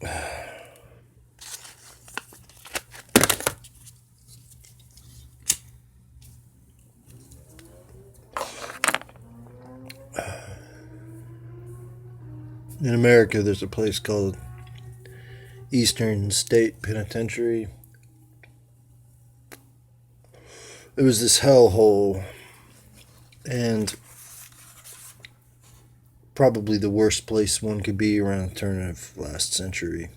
In America, there's a place called Eastern State Penitentiary. It was this hellhole, and probably the worst place one could be around the turn of last century.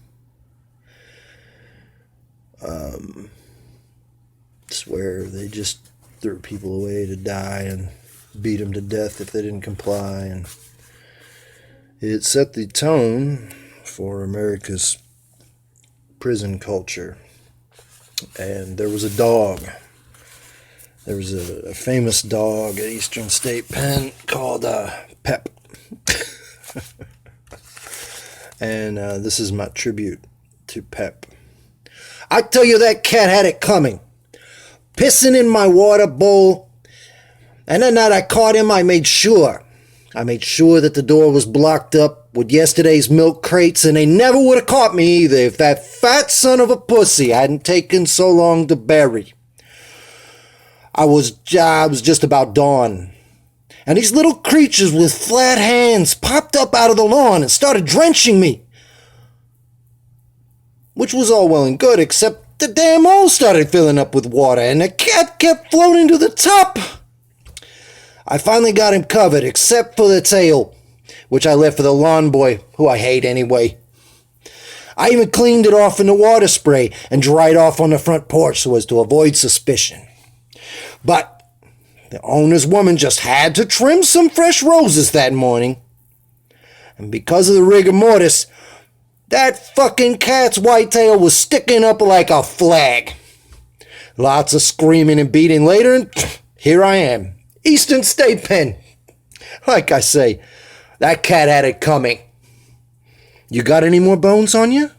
It's where they just threw people away to die and beat them to death if they didn't comply, and it set the tone for America's prison culture. And there was a dog. There was a famous dog at Eastern State Pen called Pep. And this is my tribute to Pep. I tell you, that cat had it coming. Pissing in my water bowl. And that night I caught him, I made sure that the door was blocked up with yesterday's milk crates, and they never would have caught me either if that fat son of a pussy hadn't taken so long to bury. I was just about dawn, and these little creatures with flat hands popped up out of the lawn and started drenching me. Which was all well and good, except the damn hole started filling up with water, and the cat kept floating to the top. I finally got him covered, except for the tail, which I left for the lawn boy, who I hate anyway. I even cleaned it off in the water spray and dried off on the front porch so as to avoid suspicion. But the owner's woman just had to trim some fresh roses that morning. And because of the rigor mortis, that fucking cat's whitetail was sticking up like a flag. Lots of screaming and beating later, and here I am. Eastern State Pen. Like I say, that cat had it coming. You got any more bones on you?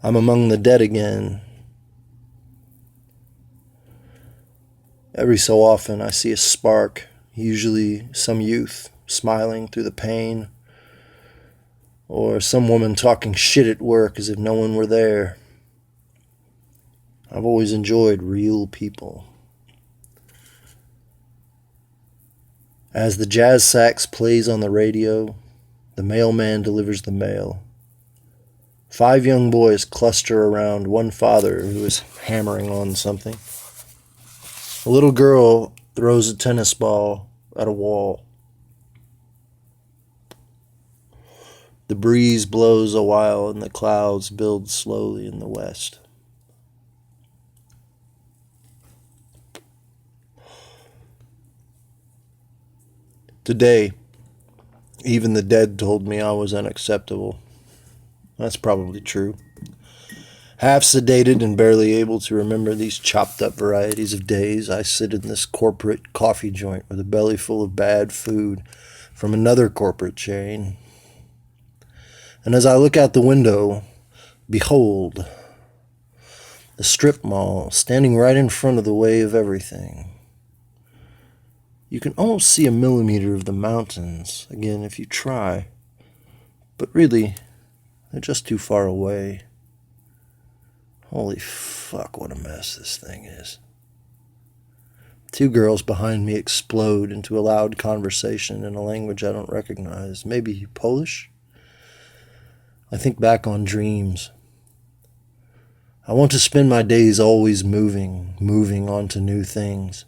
I'm among the dead again. Every so often I see a spark, usually some youth smiling through the pain, or some woman talking shit at work as if no one were there. I've always enjoyed real people. As the jazz sax plays on the radio, the mailman delivers the mail. 5 young boys cluster around one father who is hammering on something. A little girl throws a tennis ball at a wall. The breeze blows a while and the clouds build slowly in the west. Today, even the dead told me I was unacceptable. That's probably true. Half sedated and barely able to remember these chopped up varieties of days, I sit in this corporate coffee joint with a belly full of bad food from another corporate chain. And as I look out the window, behold, the strip mall standing right in front of the way of everything. You can almost see a millimeter of the mountains, again, if you try. But really, they're just too far away. Holy fuck, what a mess this thing is. 2 girls behind me explode into a loud conversation in a language I don't recognize. Maybe Polish? I think back on dreams. I want to spend my days always moving on to new things.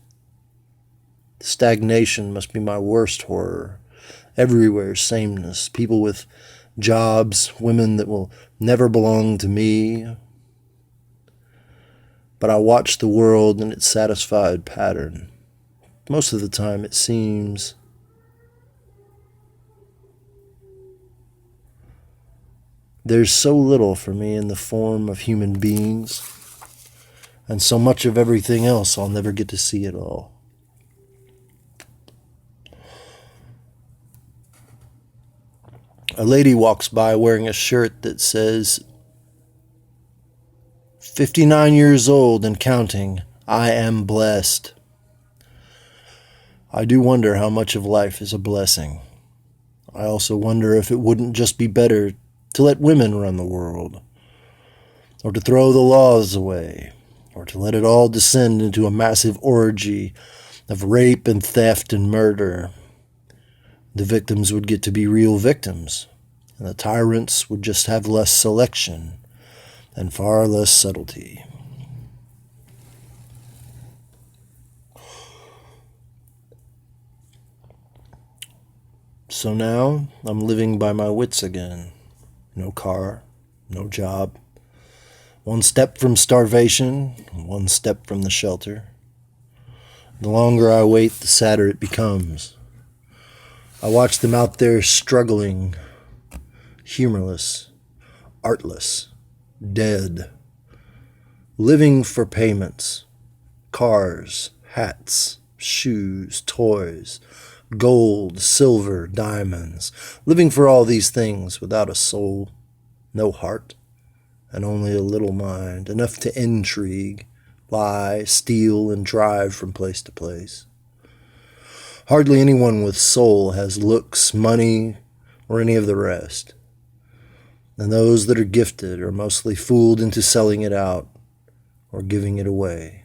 Stagnation must be my worst horror. Everywhere sameness. People with jobs, women that will never belong to me. But I watch the world in its satisfied pattern. Most of the time it seems there's so little for me in the form of human beings, and so much of everything else I'll never get to see at all. A lady walks by wearing a shirt that says, 59 years old and counting, I am blessed. I do wonder how much of life is a blessing. I also wonder if it wouldn't just be better to let women run the world, or to throw the laws away, or to let it all descend into a massive orgy of rape and theft and murder. The victims would get to be real victims, and the tyrants would just have less selection and far less subtlety. So now I'm living by my wits again. No car, no job. One step from starvation, one step from the shelter. The longer I wait, the sadder it becomes. I watch them out there struggling, humorless, artless, dead, living for payments, cars, hats, shoes, toys, gold, silver, diamonds, living for all these things without a soul, no heart, and only a little mind, enough to intrigue, lie, steal, and drive from place to place. Hardly anyone with soul has looks, money, or any of the rest. And those that are gifted are mostly fooled into selling it out or giving it away.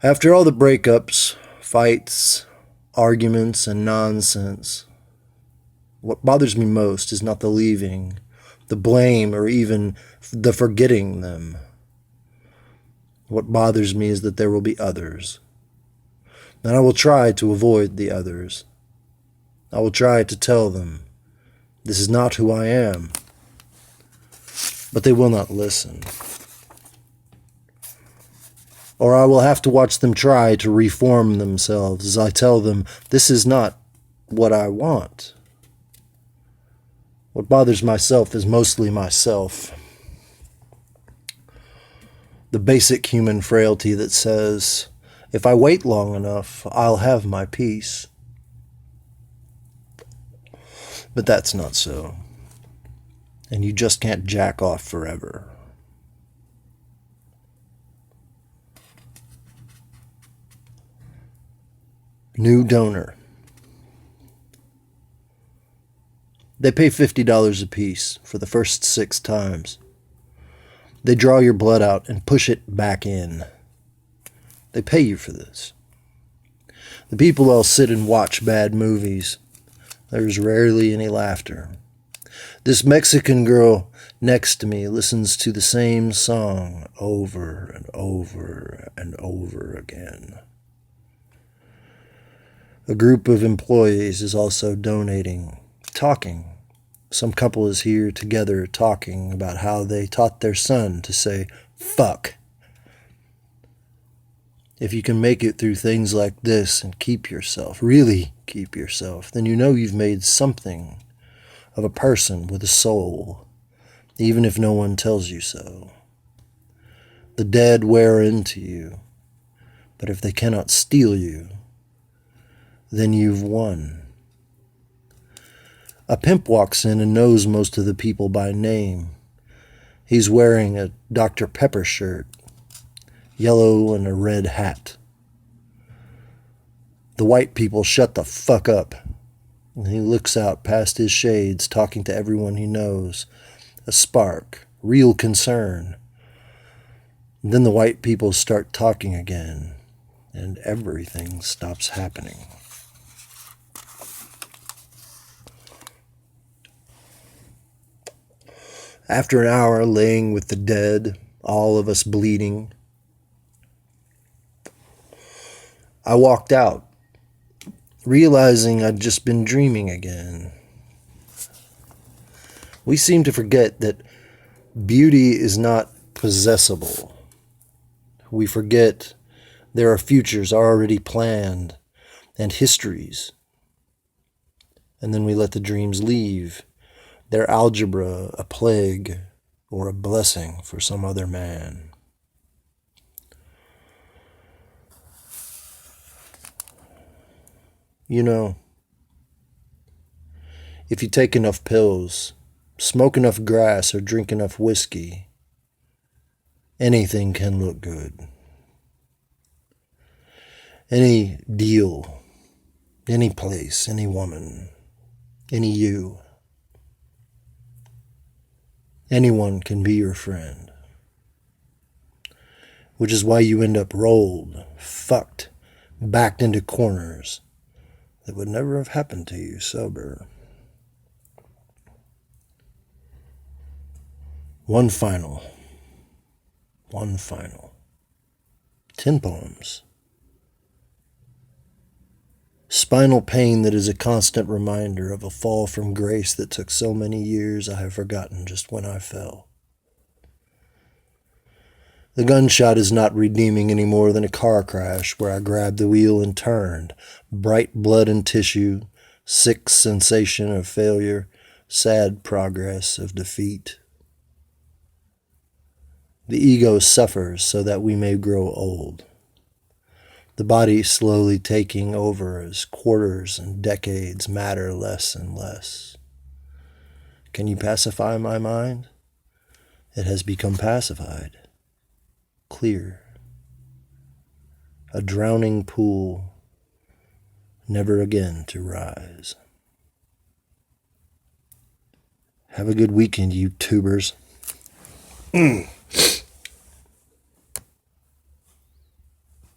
After all the breakups, fights, arguments, and nonsense, what bothers me most is not the leaving, the blame, or even the forgetting them. What bothers me is that there will be others. And I will try to avoid the others. I will try to tell them, this is not who I am. But they will not listen. Or I will have to watch them try to reform themselves as I tell them, this is not what I want. What bothers myself is mostly myself. The basic human frailty that says, if I wait long enough, I'll have my peace. But that's not so. And you just can't jack off forever. New donor. They pay $50 apiece for the first 6 times. They draw your blood out and push it back in. They pay you for this. The people all sit and watch bad movies. There's rarely any laughter. This Mexican girl next to me listens to the same song over and over and over again. A group of employees is also donating, talking. Some couple is here together talking about how they taught their son to say, fuck. If you can make it through things like this and keep yourself, really keep yourself, then you know you've made something of a person with a soul, even if no one tells you so. The dead wear into you, but if they cannot steal you, then you've won. A pimp walks in and knows most of the people by name. He's wearing a Dr. Pepper shirt, yellow and a red hat. The white people shut the fuck up. And he looks out past his shades, talking to everyone he knows. A spark, real concern. And then the white people start talking again, and everything stops happening. After an hour laying with the dead, all of us bleeding, I walked out, realizing I'd just been dreaming again. We seem to forget that beauty is not possessible. We forget there are futures already planned and histories. And then we let the dreams leave. Their algebra a plague or a blessing for some other man. You know, if you take enough pills, smoke enough grass, or drink enough whiskey, anything can look good. Any deal, any place, any woman, any you. Anyone can be your friend. Which is why you end up rolled, fucked, backed into corners that would never have happened to you sober. One final. 10 poems. Spinal pain that is a constant reminder of a fall from grace that took so many years I have forgotten just when I fell. The gunshot is not redeeming any more than a car crash where I grabbed the wheel and turned. Bright blood and tissue, sick sensation of failure, sad progress of defeat. The ego suffers so that we may grow old. The body slowly taking over as quarters and decades matter less and less. Can you pacify my mind? It has become pacified. Clear. A drowning pool, never again to rise. Have a good weekend, you tubers.